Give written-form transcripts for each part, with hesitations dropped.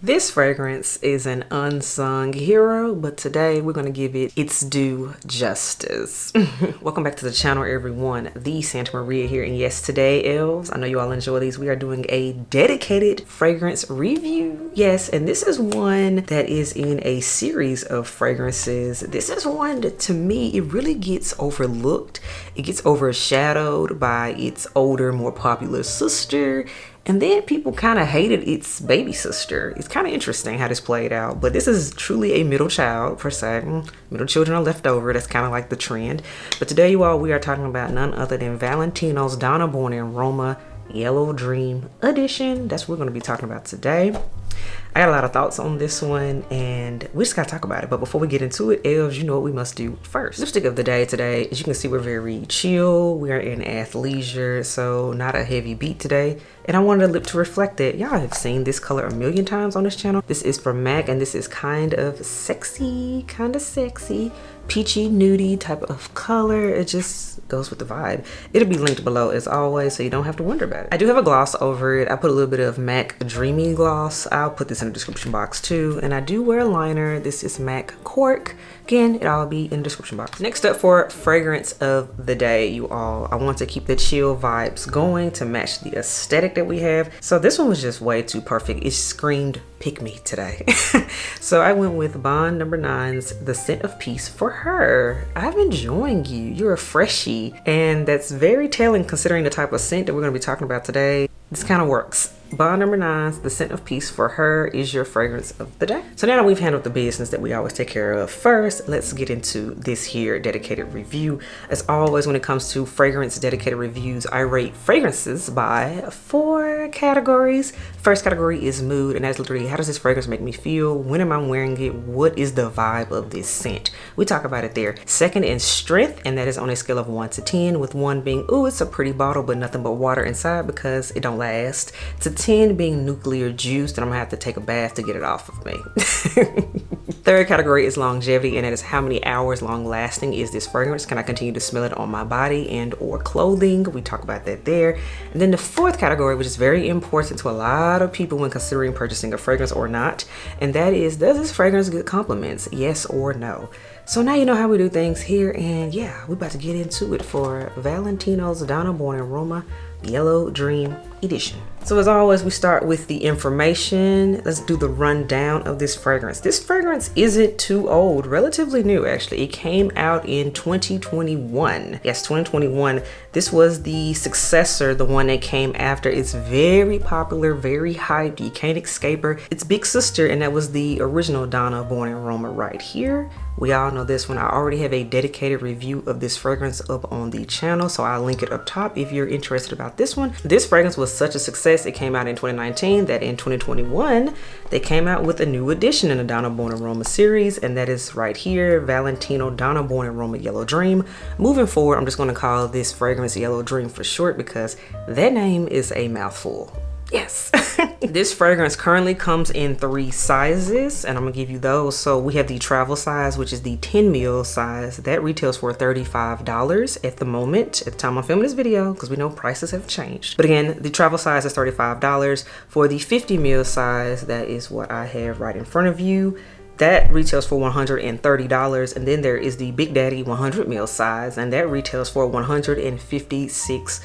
This fragrance is an unsung hero, but today we're going to give it its due justice. Welcome back to the channel, everyone. The Santa Maria here, and yes, today, elves, I know you all enjoy these. We are doing a dedicated fragrance review. Yes, and this is one that is in a series of fragrances. This is one that, to me, it really gets overlooked. It gets overshadowed by its older, more popular sister. And then people kind of hated its baby sister. It's kind of interesting how this played out. But this is truly a middle child, per se. Middle children are left over. That's kind of like the trend. But today, you all, we are talking about none other than Valentino's Donna Born in Roma Yellow Dream Edition. That's what we're going to be talking about today. I got a lot of thoughts on this one, and we just gotta talk about it. But before we get into it, elves, you know what we must do first. Lipstick of the day today, as you can see, we're very chill. We are in athleisure, so not a heavy beat today. And I wanted a lip to reflect that. Y'all have seen this color a million times on this channel. This is from MAC, and this is kind of sexy, peachy, nudie type of color. It just goes with the vibe. It'll be linked below as always, so you don't have to wonder about it. I do have a gloss over it. I put a little bit of MAC Dreamy Gloss. I'll put this in the description box too. And I do wear a liner. This is MAC Cork. Again, it'll all be in the description box. Next up for fragrance of the day, you all, I want to keep the chill vibes going to match the aesthetic that we have. So this one was just way too perfect. It screamed pick me today. So I went with Bond No. 9's The Scent of Peace for her. I'm enjoying you. You're a freshie. And that's very telling considering the type of scent that we're going to be talking about today. This kind of works. Bond No. 9's The Scent of Peace for her is your fragrance of the day. So now that we've handled the business that we always take care of first, let's get into this here dedicated review. As always, when it comes to fragrance dedicated reviews, I rate fragrances by 4 categories. First category is mood, and that's literally how does this fragrance make me feel? When am I wearing it? What is the vibe of this scent? We talk about it there. Second is strength, and that is on a scale of 1 to 10, with 1 being, ooh, it's a pretty bottle, but nothing but water inside because it don't last. To 10 being nuclear juice, and I'm gonna have to take a bath to get it off of me. Third category is longevity, and that is how many hours long lasting is this fragrance? Can I continue to smell it on my body and or clothing? We talk about that there. And then the fourth category, which is very important to a lot of people when considering purchasing a fragrance or not, and that is, does this fragrance get compliments? Yes or no? So now you know how we do things here, and yeah, we're about to get into it for Valentino's Donna Born in Roma Yellow Dream Edition. So as always, we start with the information. Let's do the rundown of this fragrance. This fragrance isn't too old, relatively new actually. It came out in 2021. Yes, 2021. This was the successor, the one that came after. It's very popular, very hyped. You can't escape her. It's big sister, and that was the original Donna Born in Roma right here. We all know this one. I already have a dedicated review of this fragrance up on the channel, so I'll link it up top if you're interested about this one. This fragrance was such a success, it came out in 2019, that in 2021, they came out with a new edition in the Donna Born in Roma series, and that is right here, Valentino Donna Born in Roma Yellow Dream. Moving forward, I'm just gonna call this fragrance Yellow Dream for short because that name is a mouthful. Yes. This fragrance currently comes in 3 sizes, and I'm gonna give you those. So we have the travel size, which is the 10 ml size. That retails for $35 at the moment, at the time I'm filming this video, because we know prices have changed. But again, the travel size is $35. For the 50 ml size, that is what I have right in front of you. That retails for $130, and then there is the Big Daddy 100 ml size, and that retails for $156.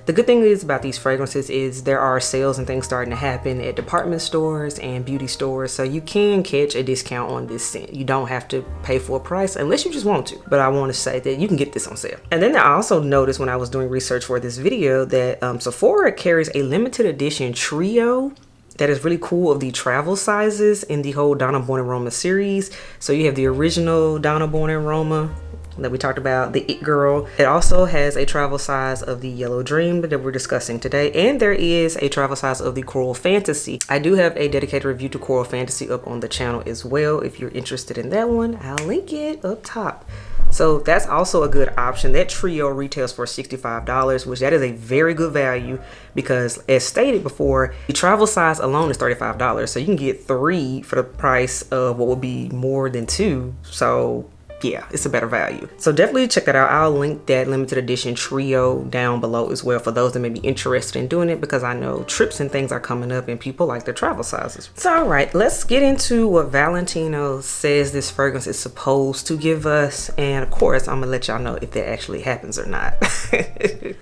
The good thing is about these fragrances is there are sales and things starting to happen at department stores and beauty stores, so you can catch a discount on this scent. You don't have to pay full price unless you just want to, but I want to say that you can get this on sale. And then I also noticed when I was doing research for this video that Sephora carries a limited edition trio that is really cool of the travel sizes in the whole Donna Born in Roma series. So you have the original Donna Born in Roma that we talked about, the It Girl. It also has a travel size of the Yellow Dream that we're discussing today, and there is a travel size of the Coral Fantasy. I do have a dedicated review to Coral Fantasy up on the channel as well. If you're interested in that one, I'll link it up top. So that's also a good option. That trio retails for $65, which that is a very good value because as stated before, the travel size alone is $35. So you can get 3 for the price of what would be more than 2. So yeah, it's a better value. So definitely check that out. I'll link that limited edition trio down below as well for those that may be interested in doing it, because I know trips and things are coming up and people like their travel sizes. So all right, let's get into what Valentino says this fragrance is supposed to give us, and of course I'm gonna let y'all know if that actually happens or not.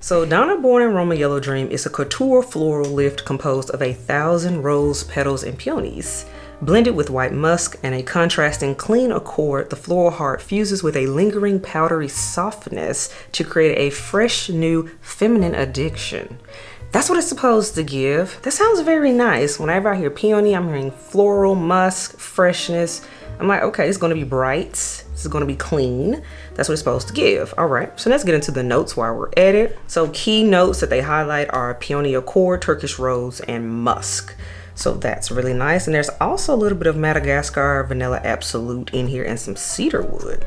So Donna Born in Roma Yellow Dream is a couture floral lift composed of 1,000 rose petals and peonies. Blended with white musk and a contrasting clean accord, the floral heart fuses with a lingering powdery softness to create a fresh, new, feminine addiction. That's what it's supposed to give. That sounds very nice. Whenever I hear peony, I'm hearing floral, musk, freshness. I'm like, okay, it's gonna be bright. This is gonna be clean. That's what it's supposed to give. All right, so let's get into the notes while we're at it. So key notes that they highlight are peony accord, Turkish rose, and musk. So that's really nice. And there's also a little bit of Madagascar Vanilla Absolute in here and some cedar wood.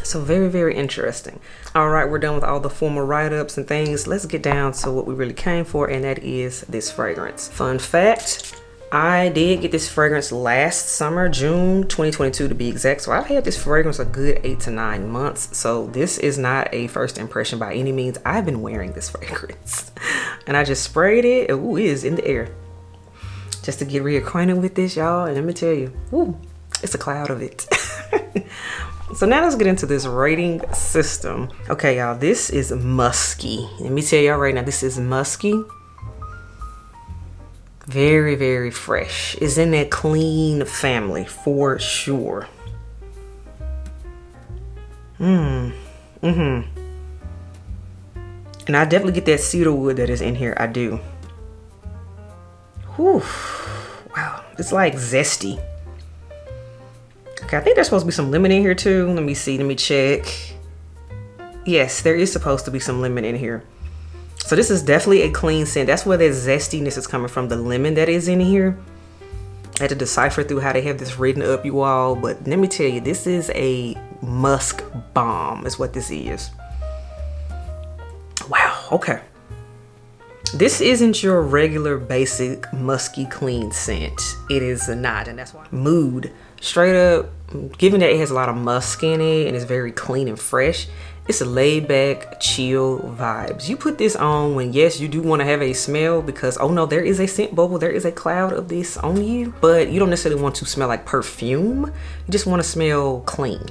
So very, very interesting. All right, we're done with all the formal write-ups and things. Let's get down to what we really came for, and that is this fragrance. Fun fact, I did get this fragrance last summer, June 2022 to be exact. So I've had this fragrance a good 8 to 9 months. So this is not a first impression by any means. I've been wearing this fragrance and I just sprayed it. Ooh, it is in the air. Just to get reacquainted with this, y'all, and let me tell you, woo, it's a cloud of it. So now let's get into this rating system. Okay, y'all, this is musky. Let me tell y'all right now, this is musky. Very, very fresh. It's in that clean family for sure. And I definitely get that cedar wood that is in here. I do. Whew. Wow, it's like zesty. Okay, I think there's supposed to be some lemon in here too. Let me see, let me check. Yes, there is supposed to be some lemon in here. So this is definitely a clean scent. That's where that zestiness is coming from, the lemon that is in here. I had to decipher through how they have this written up, you all, but let me tell you, this is a musk bomb is what this is. Wow, okay. This isn't your regular basic musky clean scent. It is not, and that's why. Mood, straight up, given that it has a lot of musk in it and it's very clean and fresh, it's a laid back, chill vibes. You put this on when, yes, you do want to have a smell because, oh no, there is a scent bubble, there is a cloud of this on you, but you don't necessarily want to smell like perfume. You just want to smell clean.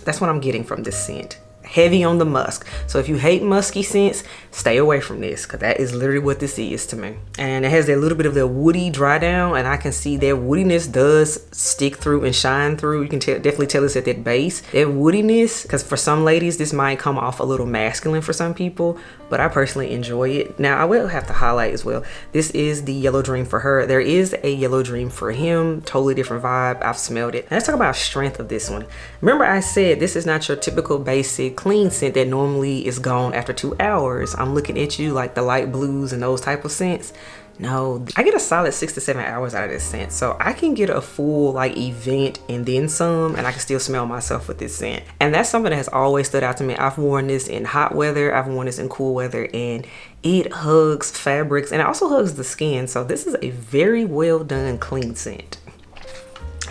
That's what I'm getting from this scent. Heavy on the musk. So if you hate musky scents, stay away from this, because that is literally what this is to me. And it has that little bit of the woody dry down, and I can see that woodiness does stick through and shine through. You can definitely tell it's at that base. That woodiness, because for some ladies this might come off a little masculine for some people, but I personally enjoy it. Now I will have to highlight as well, this is the Yellow Dream for her. There is a Yellow Dream for him, totally different vibe. I've smelled it. Now let's talk about strength of this one. Remember I said this is not your typical basic clean scent that normally is gone after 2 hours. I'm looking at you like the light blues and those type of scents. No, I get a solid 6 to 7 hours out of this scent. So I can get a full like event and then some, and I can still smell myself with this scent. And that's something that has always stood out to me. I've worn this in hot weather, I've worn this in cool weather, and it hugs fabrics and it also hugs the skin. So this is a very well done clean scent.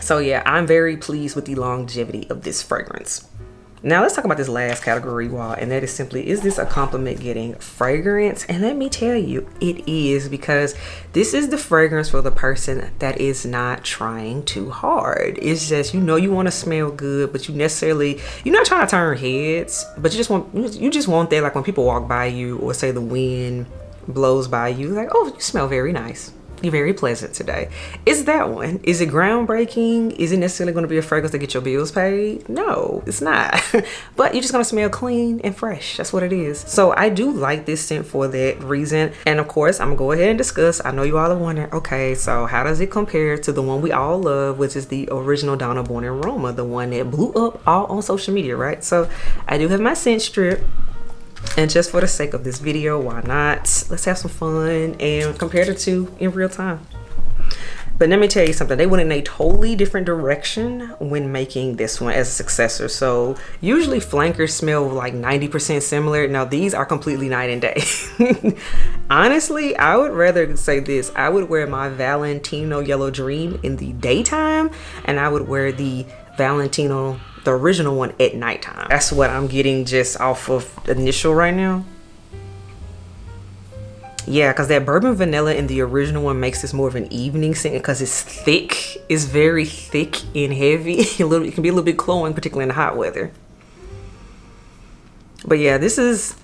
So yeah, I'm very pleased with the longevity of this fragrance. Now let's talk about this last category, y'all, and that is simply, is this a compliment getting fragrance? And let me tell you, it is, because this is the fragrance for the person that is not trying too hard. It's just, you know, you want to smell good, but you're not trying to turn heads, but you just want that, like when people walk by you or say the wind blows by you, like, oh, you smell very nice. You're very pleasant today. Is that one? Is it groundbreaking? Is it necessarily going to be a fragrance to get your bills paid? No, it's not. But you're just going to smell clean and fresh. That's what it is. So I do like this scent for that reason. And of course, I'm going to go ahead and discuss. I know you all are wondering, okay, so how does it compare to the one we all love, which is the original Donna Born in Roma, the one that blew up all on social media, right? So I do have my scent strip. And just for the sake of this video, why not? Let's have some fun and compare the two in real time. But let me tell you something, they went in a totally different direction when making this one as a successor. So usually flankers smell like 90% similar. Now these are completely night and day. Honestly, I would rather say this. I would wear my Valentino Yellow Dream in the daytime, and I would wear the Valentino the original one at nighttime. That's what I'm getting just off of initial right now. Yeah, because that bourbon vanilla in the original one makes this more of an evening scent because it's thick. It's very thick and heavy. It can be a little bit cloying, particularly in the hot weather. But yeah,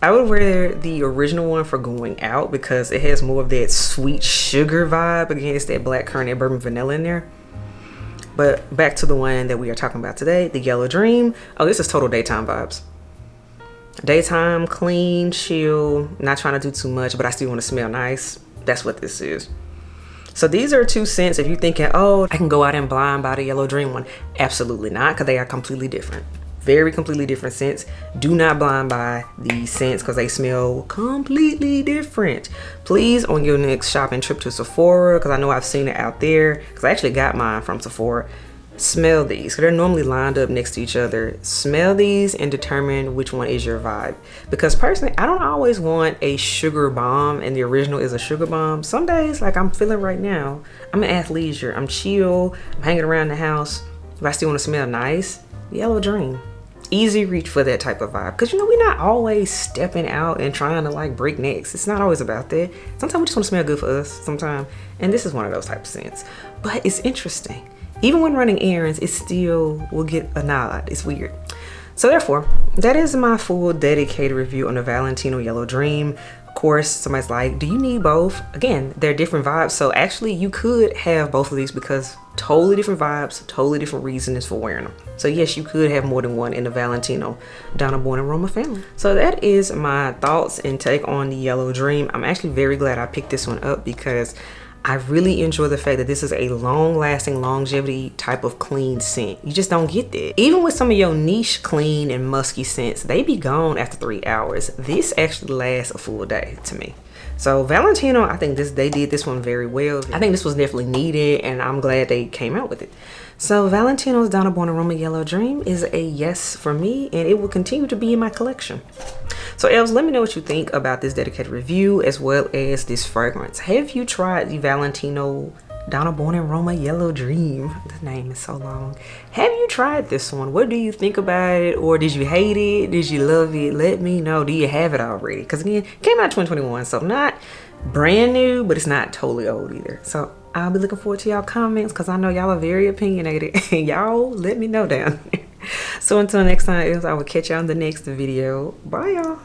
I would wear the original one for going out because it has more of that sweet sugar vibe against that blackcurrant and bourbon vanilla in there. But back to the one that we are talking about today, the Yellow Dream. Oh, this is total daytime vibes. Daytime, clean, chill, not trying to do too much, but I still want to smell nice. That's what this is. So these are two scents. If you're thinking, oh, I can go out and blind buy the Yellow Dream one, absolutely not, because they are completely different. Very completely different scents. Do not blind buy these scents because they smell completely different. Please, on your next shopping trip to Sephora, because I know I've seen it out there, because I actually got mine from Sephora, smell these. They're normally lined up next to each other. Smell these and determine which one is your vibe. Because personally, I don't always want a sugar bomb, and the original is a sugar bomb. Some days, like I'm feeling right now, I'm in athleisure, I'm chill, I'm hanging around the house, but I still want to smell nice. Yellow Dream. Easy reach for that type of vibe, because you know, we're not always stepping out and trying to like break necks. It's not always about that. Sometimes we just want to smell good for us sometimes, and this is one of those type of scents. But it's interesting, even when running errands, it still will get a nod. It's weird. So therefore, that is my full dedicated review on the Valentino Yellow Dream. Of course, somebody's like, do you need both? Again, they're different vibes. So actually you could have both of these because totally different vibes, totally different reasons for wearing them. So yes, you could have more than one in the Valentino Donna Born and Roma family. So that is my thoughts and take on the Yellow Dream. I'm actually very glad I picked this one up because I really enjoy the fact that this is a long-lasting, longevity type of clean scent. You just don't get that. Even with some of your niche clean and musky scents, they be gone after 3 hours. This actually lasts a full day to me. So Valentino, I think they did this one very well. I think this was definitely needed, and I'm glad they came out with it. So Valentino's Donna Born and Roma Yellow Dream is a yes for me, and it will continue to be in my collection. So elves, let me know what you think about this dedicated review as well as this fragrance. Have you tried the Valentino Donna Born and Roma Yellow Dream? The name is so long. Have you tried this one? What do you think about it? Or did you hate it? Did you love it? Let me know. Do you have it already? Because again, it came out 2021, so not brand new, but it's not totally old either. So I'll be looking forward to y'all comments because I know y'all are very opinionated. And y'all let me know down there. So until next time, I will catch y'all in the next video. Bye y'all.